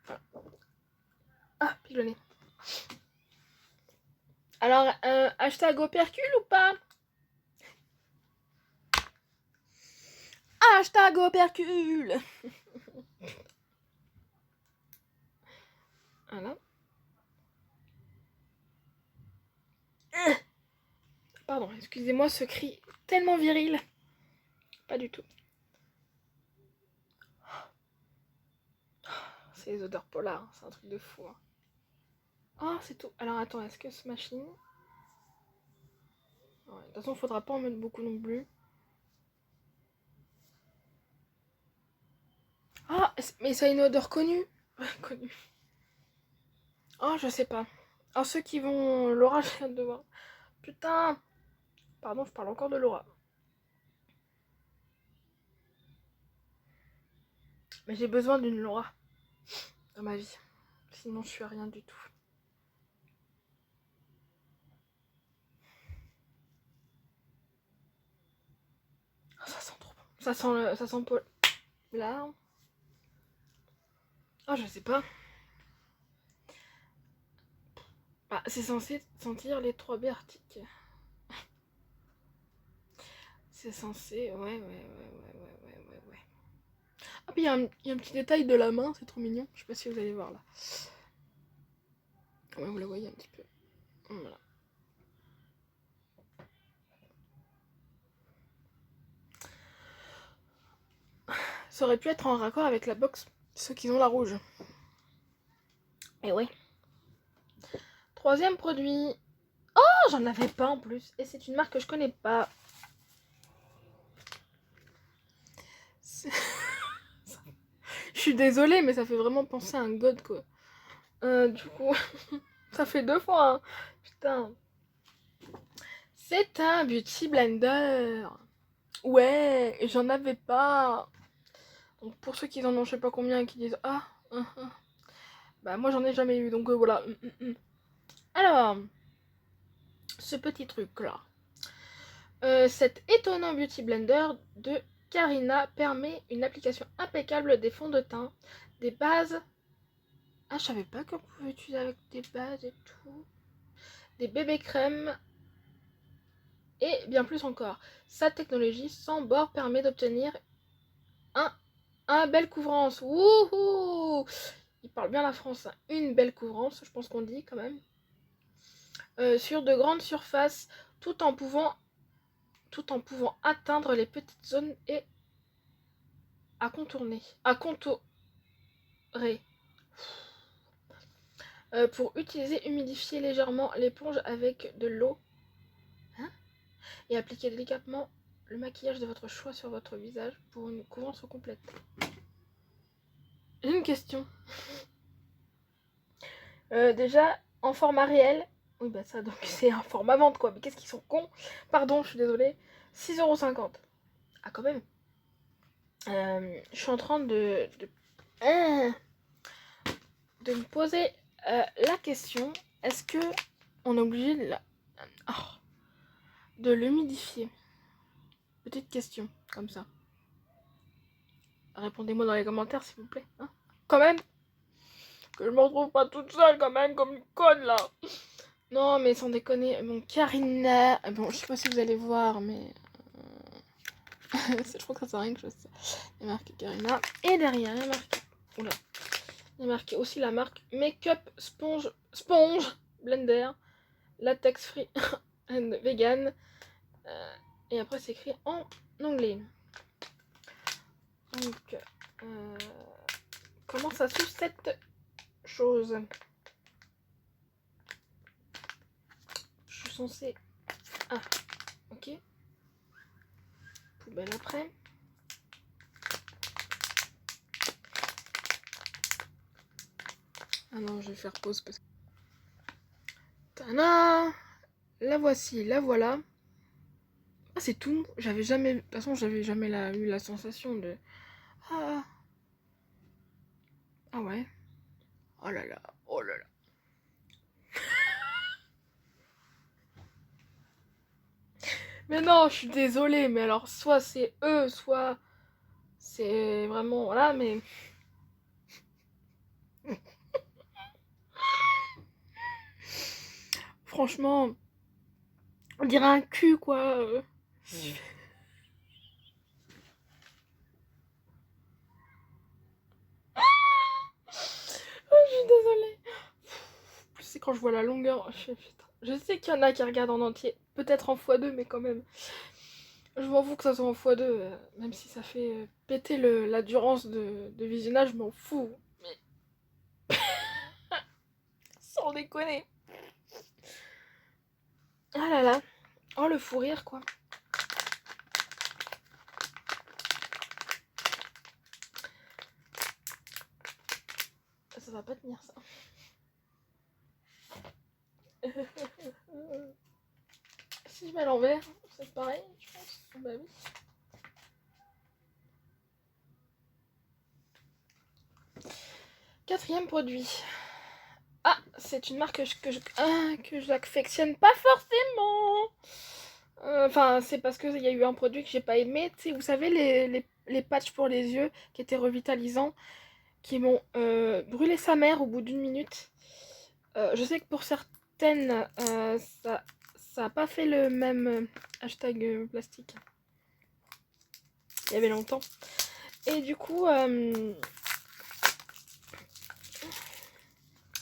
Enfin. Ah, piglonné. Alors, hashtag opercule ou pas? Hashtag opercule. Voilà. Pardon, excusez-moi ce cri tellement viril. Pas du tout. C'est les odeurs polars, c'est un truc de fou. Hein. Oh, c'est tout. Alors attends, est-ce que ce machine... Ouais, de toute façon, il faudra pas en mettre beaucoup non plus. Ah, mais ça a une odeur connue. Connue. Oh, je sais pas. Alors ceux qui vont... Laura, j'ai hâte de voir. Putain. Pardon, je parle encore de Laura. Mais j'ai besoin d'une Laura dans ma vie. Sinon, je suis rien du tout. Oh, ça sent trop bon. Ça sent Paul. Là. Oh, je sais pas. Ah, c'est censé sentir les 3B arctiques. C'est censé... Ouais. Ah, puis il y a un petit détail de la main, c'est trop mignon. Je sais pas si vous allez voir là. Ouais, vous la voyez un petit peu. Voilà. Ça aurait pu être en raccord avec la box, ceux qui ont la rouge. Et ouais. Troisième produit. Oh, j'en avais pas en plus. Et c'est une marque que je connais pas. Je suis désolée, mais ça fait vraiment penser à un god quoi. Du coup, ça fait 2 fois. Hein. Putain. C'est un beauty blender. Ouais, et j'en avais pas. Donc pour ceux qui en ont je sais pas combien et qui disent ah, bah moi j'en ai jamais eu, donc voilà. Alors, ce petit truc là. Cet étonnant beauty blender de Karina permet une application impeccable des fonds de teint, des bases. Ah, je savais pas qu'on pouvait utiliser avec des bases et tout. Des bébés crèmes et bien plus encore. Sa technologie sans bord permet d'obtenir un belle couvrance. Wouhou! Il parle bien la France, hein. Une belle couvrance, je pense qu'on dit quand même. Sur de grandes surfaces, tout en pouvant atteindre les petites zones et à contourner. À contourer. Pour utiliser, humidifier légèrement l'éponge avec de l'eau. Hein, et appliquer délicatement le maquillage de votre choix sur votre visage pour une couvrance complète. J'ai une question. Déjà, en format réel. Oui, bah ça, donc c'est un format vente quoi. Mais qu'est-ce qu'ils sont cons. Pardon, je suis désolée. 6,50 €. Ah, quand même. Je suis en train de me poser la question, est-ce que on est obligé de l'humidifier? Petite question, comme ça. Répondez-moi dans les commentaires s'il vous plaît. Hein, quand même. Que je me retrouve pas toute seule quand même comme une conne là. Non mais sans déconner, bon Karina, bon je sais pas si vous allez voir mais je crois que ça sert à rien que je fasse ça. Il y a marqué Karina et derrière il y a marqué, oula, il y a marqué aussi la marque Make-up Sponge Blender, latex free and vegan, et après c'est écrit en anglais. Donc comment ça s'ouvre cette chose? Je suis censée... Ah, ok. Poubelle après. Ah non, je vais faire pause parce que... Tada! La voici, la voilà. Ah, c'est tout. J'avais jamais... De toute façon, j'avais jamais eu la sensation de... Ah, ah ouais. Oh là là, oh là là. Mais non, je suis désolée, mais alors soit c'est eux, soit c'est vraiment... Voilà, mais... Franchement, on dirait un cul, quoi. Oh, je suis désolée. Plus c'est quand je vois la longueur. Je sais qu'il y en a qui regardent en entier. Peut-être en x2, mais quand même. Je m'en fous que ça soit en x2. Même si ça fait péter la durance de visionnage, je m'en fous. Mais... Sans déconner. Ah là là. Oh, le fou rire, quoi. Ça va pas tenir, ça. Si je mets à l'envers, c'est pareil, je pense. Bah oui. Quatrième produit. Ah, c'est une marque que j'affectionne pas forcément. Enfin, c'est parce qu'il y a eu un produit que j'ai pas aimé. Tu sais, vous savez, les patchs pour les yeux qui étaient revitalisants, qui m'ont brûlé sa mère au bout d'une minute. Je sais que pour certaines, ça a pas fait le même hashtag plastique. Il y avait longtemps. Et du coup...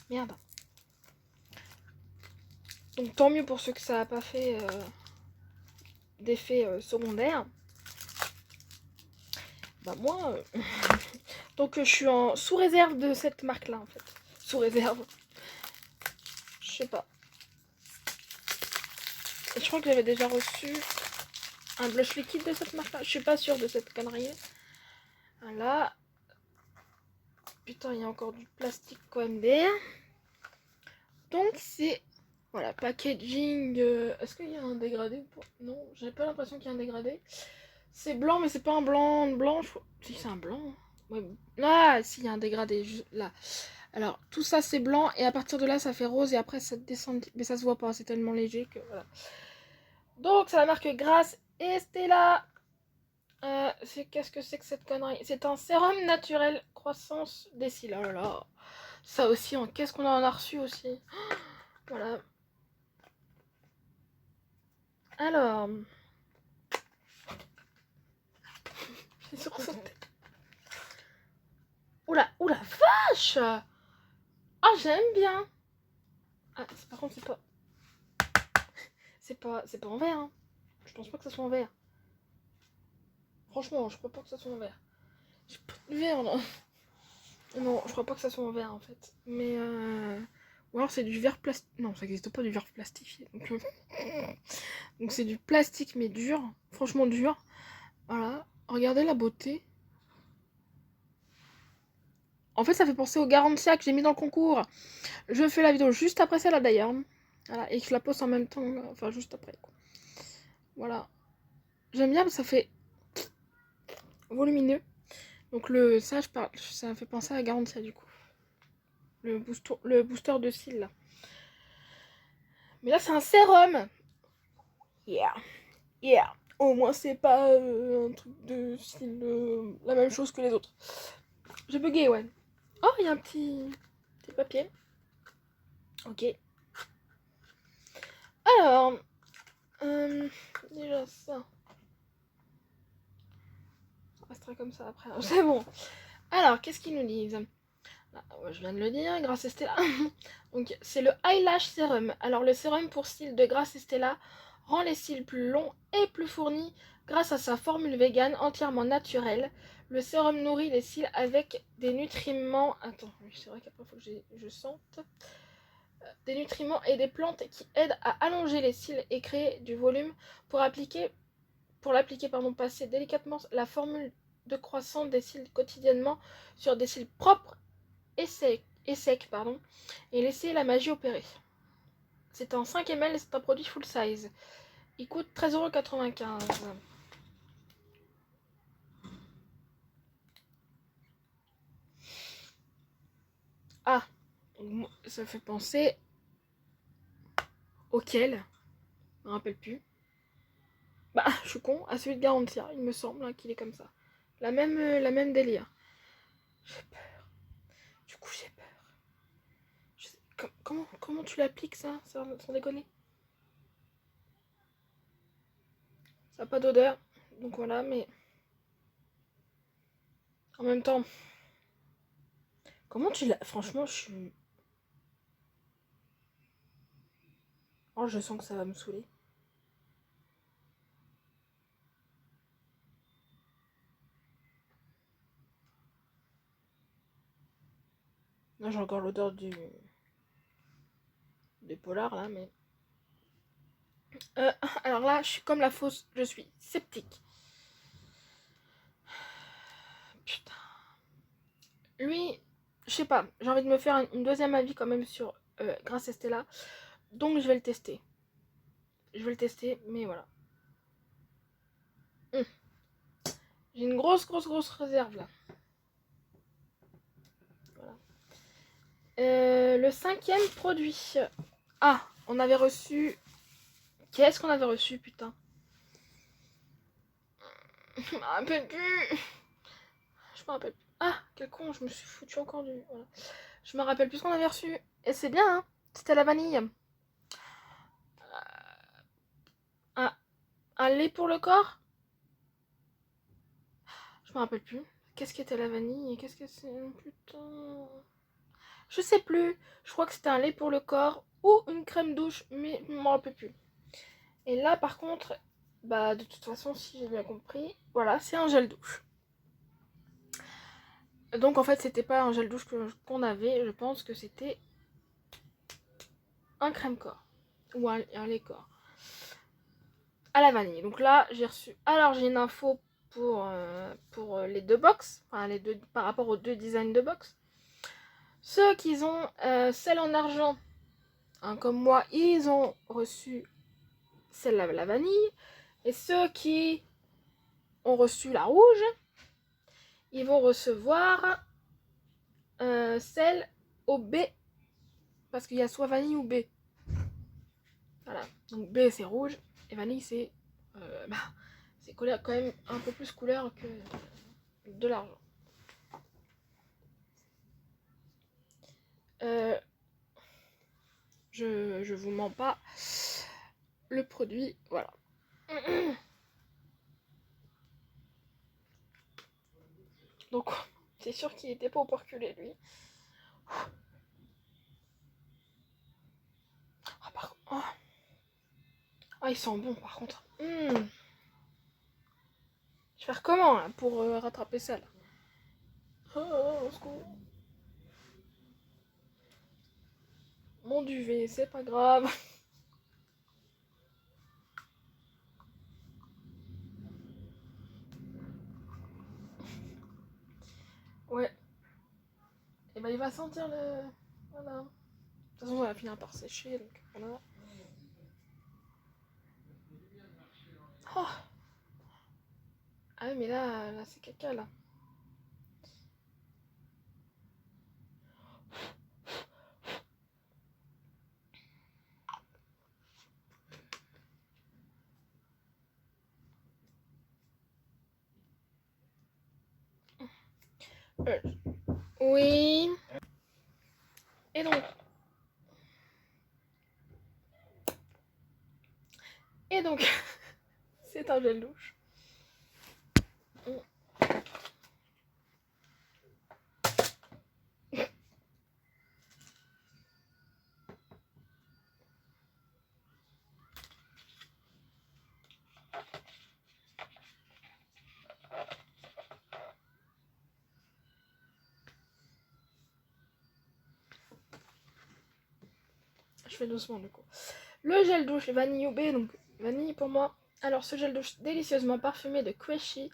Merde. Donc tant mieux pour ceux que ça a pas fait d'effet secondaire. Bah moi... Donc je suis en sous réserve de cette marque là en fait. Sous réserve. Je sais pas. Et je crois que j'avais déjà reçu un blush liquide de cette marque là. Je suis pas sûre de cette connerie. Voilà. Putain, il y a encore du plastique quand même derrière. Donc c'est... Voilà, packaging... Est-ce qu'il y a un dégradé? Non, j'ai pas l'impression qu'il y a un dégradé. C'est blanc, mais c'est pas un blanc blanc. Si, c'est un blanc. Ouais. Là, si, il y a un dégradé. Là. Alors, tout ça, c'est blanc. Et à partir de là, ça fait rose. Et après, ça descend. Mais ça se voit pas. C'est tellement léger que voilà. Donc, c'est la marque Grasse Estella. Qu'est-ce que c'est que cette connerie? C'est un sérum naturel croissance des cils. Oh là là. Ça aussi, qu'est-ce qu'on en a reçu aussi? Voilà. Alors. J'ai sursauté. Oula, oula, vache! Ah, j'aime bien. Ah, par contre, c'est pas... C'est pas en verre, hein. Je pense pas que ça soit en verre. Franchement, je crois pas que ça soit en verre. J'ai pas de verre, là. Non, je crois pas que ça soit en verre, en fait. Mais, ou alors c'est du verre plastique. Non, ça n'existe pas du verre plastifié. Donc c'est du plastique, mais dur. Franchement dur. Voilà. Regardez la beauté. En fait, ça fait penser au Garantia que j'ai mis dans le concours. Je fais la vidéo juste après celle-là, d'ailleurs. Voilà. Et que je la poste en même temps. Enfin, juste après, quoi. Voilà. J'aime bien parce que ça fait volumineux. Donc ça me fait penser à Garantia du coup. Le booster de cils là. Mais là c'est un sérum. Yeah. Yeah. Au moins c'est pas un truc de cils la même chose que les autres. J'ai bugué, ouais. Oh, il y a un petit papier. Ok. Alors, déjà ça. Ça restera comme ça après. C'est bon. Alors, qu'est-ce qu'ils nous disent? Ah, ouais, je viens de le dire, Grasse Estella. Donc, c'est le Eyelash Serum. Alors, le sérum pour cils de Grasse Estella rend les cils plus longs et plus fournis grâce à sa formule végane entièrement naturelle. Le sérum nourrit les cils avec des nutriments... Attends, c'est vrai qu'après, il faut que je sente. Des nutriments et des plantes qui aident à allonger les cils et créer du volume. Pour l'appliquer, passez délicatement la formule de croissance des cils quotidiennement sur des cils propres et secs, et laissez la magie opérer. C'est en 5 ml et c'est un produit full size. Il coûte 13,95 €. Ah, ça fait penser auquel, je me rappelle plus. Bah, je suis con, à celui de Garantia, il me semble qu'il est comme ça. La même délire. J'ai peur. Du coup, j'ai peur. Comment tu l'appliques ça, sans déconner? Ça n'a pas d'odeur, donc voilà, mais en même temps, comment tu l'as... Franchement, je suis... Oh, je sens que ça va me saouler. Là, j'ai encore l'odeur des polars, là, mais... alors là, je suis comme la fausse, je suis sceptique. Putain. Lui, je sais pas, j'ai envie de me faire une deuxième avis quand même sur Grasse Estella. Donc, je vais le tester. Je vais le tester, mais voilà. J'ai une grosse réserve, là. Voilà. Le 5e produit. Ah, on avait reçu... Qu'est-ce qu'on avait reçu, putain? Je me rappelle plus. Je me rappelle plus. Ah, quel con, je me suis foutu encore du... Voilà. Je me rappelle plus ce qu'on avait reçu. Et c'est bien, hein. C'était la vanille. Un lait pour le corps? Je me rappelle plus. Qu'est-ce qu'était la vanille et qu'est-ce que c'est? Putain. Je sais plus. Je crois que c'était un lait pour le corps ou une crème douche, mais je m'en rappelle plus. Et là, par contre, bah de toute façon, si j'ai bien compris, voilà, c'est un gel douche. Donc en fait, c'était pas un gel douche qu'on avait, je pense que c'était un crème corps ou un lait corps à la vanille. Donc là, j'ai reçu. Alors j'ai une info pour les deux box, enfin les deux par rapport aux deux designs de box. Ceux qui ont celle en argent, hein, comme moi, ils ont reçu celle à la vanille. Et ceux qui ont reçu la rouge, ils vont recevoir celle au B, parce qu'il y a soit vanille ou B. Voilà, donc B c'est rouge et vanille c'est c'est quand même un peu plus couleur que de l'argent. Je vous mens pas, le produit, voilà. Donc c'est sûr qu'il était pas operculé lui. Ah par contre, oh. Ah il sent bon par contre. Je vais faire comment hein, pour rattraper ça là? Oh, au secours. Mon duvet, c'est pas grave. Ouais. Et ben il va sentir le... Voilà. De toute façon, on va finir par sécher, donc voilà. Oh. Ah oui, mais là c'est caca, là. Euh, oui. Et donc... Et donc... c'est un gel douche. Je fais doucement, du coup. Le gel douche vanille ou B, donc vanille pour moi. Alors, ce gel douche délicieusement parfumé de Queshi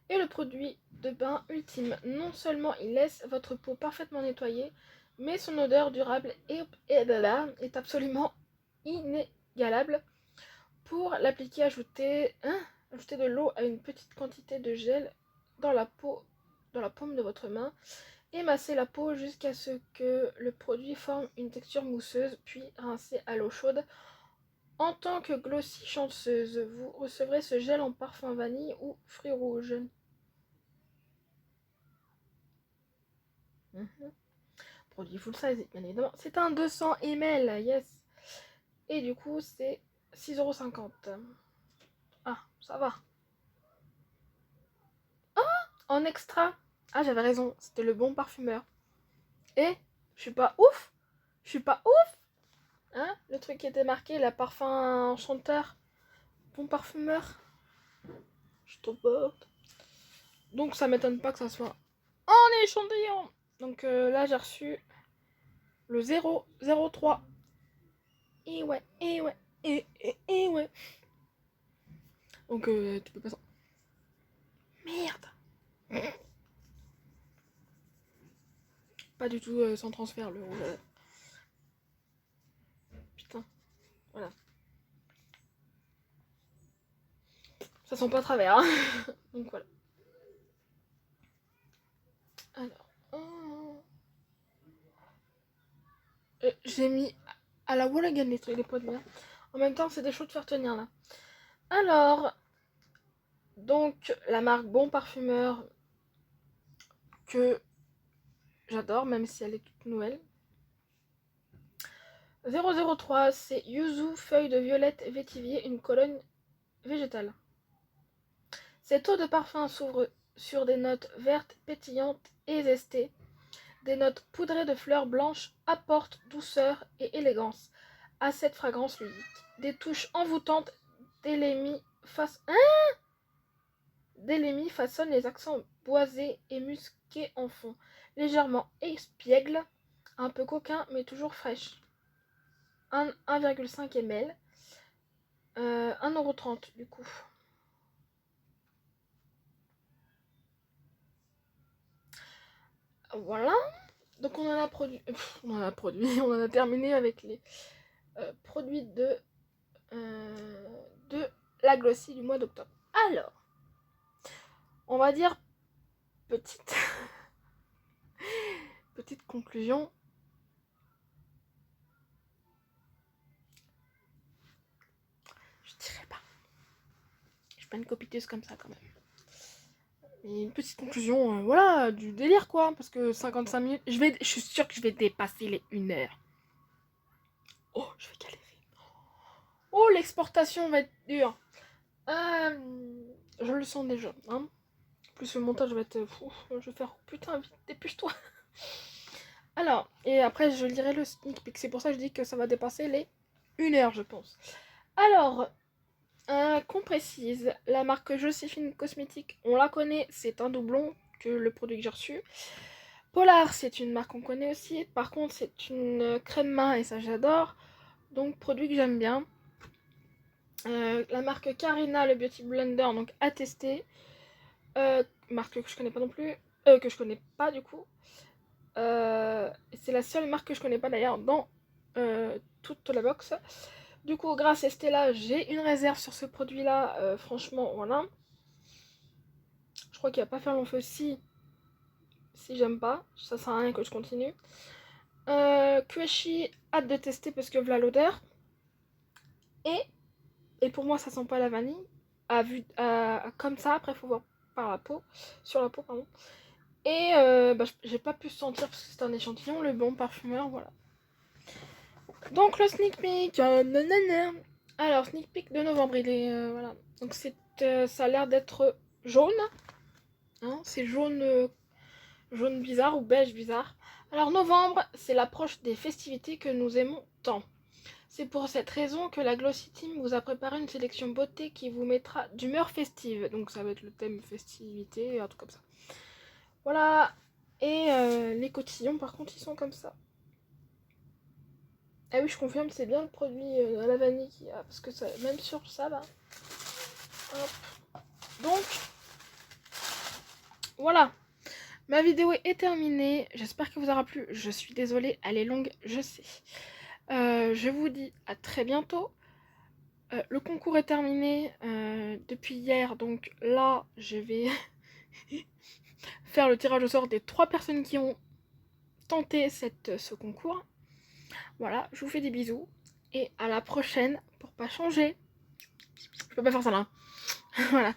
est le produit de bain ultime. Non seulement il laisse votre peau parfaitement nettoyée, mais son odeur durable est absolument inégalable. Pour l'appliquer, ajoutez de l'eau à une petite quantité de gel dans la paume de votre main et massez la peau jusqu'à ce que le produit forme une texture mousseuse, puis rincez à l'eau chaude. En tant que glossy chanceuse, vous recevrez ce gel en parfum vanille ou fruits rouges. Produit full size, bien évidemment. C'est un 200 ml, yes. Et du coup, c'est 6,50 €. Ah, ça va. En extra. Ah, j'avais raison, c'était le bon parfumeur. Et je suis pas ouf. Je suis pas ouf. Hein? Le truc qui était marqué, la parfum chanteur. Bon parfumeur. Je te porte. Donc ça m'étonne pas que ça soit en échantillon. Donc là, j'ai reçu le 003. Et ouais, et ouais, et ouais. Donc tu peux pas... Merde. Pas du tout sans transfert le rouge à lèvres. Putain, voilà. Ça sent pas à travers. Hein. Donc voilà. Alors. J'ai mis à la wall again les pots de verre. En même temps, c'est des choses de faire tenir là. Alors. Donc, la marque Bon Parfumeur que j'adore, même si elle est toute nouvelle. 003, c'est Yuzu, feuille de violette vétivier, une colonne végétale. Cette eau de parfum s'ouvre sur des notes vertes, pétillantes et zestées. Des notes poudrées de fleurs blanches apportent douceur et élégance à cette fragrance ludique. Des touches envoûtantes d'élémie façonnent les accents boisés et musqués en fond, légèrement espiègle, un peu coquin mais toujours fraîche. 1,5 ml, 1,30 € du coup. Voilà. Donc on en a produit, on en a terminé avec les produits de la Glossy du mois d'octobre. Alors, on va dire petite petite conclusion. Je dirais pas. Je suis pas une copiteuse comme ça quand même. Mais une petite conclusion, voilà, du délire quoi. Parce que 55 minutes, je suis sûre que je vais dépasser les 1 heure. Oh, je vais galérer. Oh, l'exportation va être dure. Je le sens déjà. Hein. Plus le montage va être... je vais faire... Putain, vite, dépêche-toi. Alors, et après je lirai le sneak peek. C'est pour ça que je dis que ça va dépasser les 1 heure, je pense. Alors, qu'on précise, la marque Joséphine Cosmétique, on la connaît, c'est un doublon que le produit que j'ai reçu. Polar, c'est une marque qu'on connaît aussi. Par contre, c'est une crème main et ça j'adore. Donc, produit que j'aime bien. La marque Carina, le Beauty Blender, donc à tester. Marque que je connais pas non plus. Que je connais pas du coup. C'est la seule marque que je connais pas d'ailleurs dans toute la box. Du coup, grâce à Stella, j'ai une réserve sur ce produit-là. Franchement, voilà. Je crois qu'il va pas faire long feu si j'aime pas. Ça sert à rien que je continue. Kueshi, hâte de tester parce que voilà l'odeur. Et pour moi, ça sent pas la vanille. Comme ça, après, il faut voir par la peau. Sur la peau, pardon. Et j'ai pas pu sentir parce que c'est un échantillon. Le bon parfumeur, voilà. Donc le sneak peek, nanana. Alors sneak peek de novembre, il est voilà. Donc ça a l'air d'être jaune, hein, c'est jaune, jaune bizarre ou beige bizarre. Alors novembre, c'est l'approche des festivités que nous aimons tant. C'est pour cette raison que la Glossy Team vous a préparé une sélection beauté qui vous mettra d'humeur festive. Donc ça va être le thème festivité, un truc comme ça. Voilà. Et les cotillons, par contre, ils sont comme ça. Ah oui, je confirme, c'est bien le produit à la vanille qu'il y a. Parce que ça, même sur ça, là. Hop. Donc, voilà. Ma vidéo est terminée. J'espère qu'elle vous aura plu. Je suis désolée, elle est longue, je sais. Je vous dis à très bientôt. Le concours est terminé depuis hier. Donc là, je vais faire le tirage au sort des 3 personnes qui ont tenté ce concours. Voilà, je vous fais des bisous. Et à la prochaine pour pas changer. Je peux pas faire ça là. Voilà.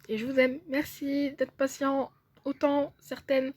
Et je vous aime. Merci d'être patient autant certaines.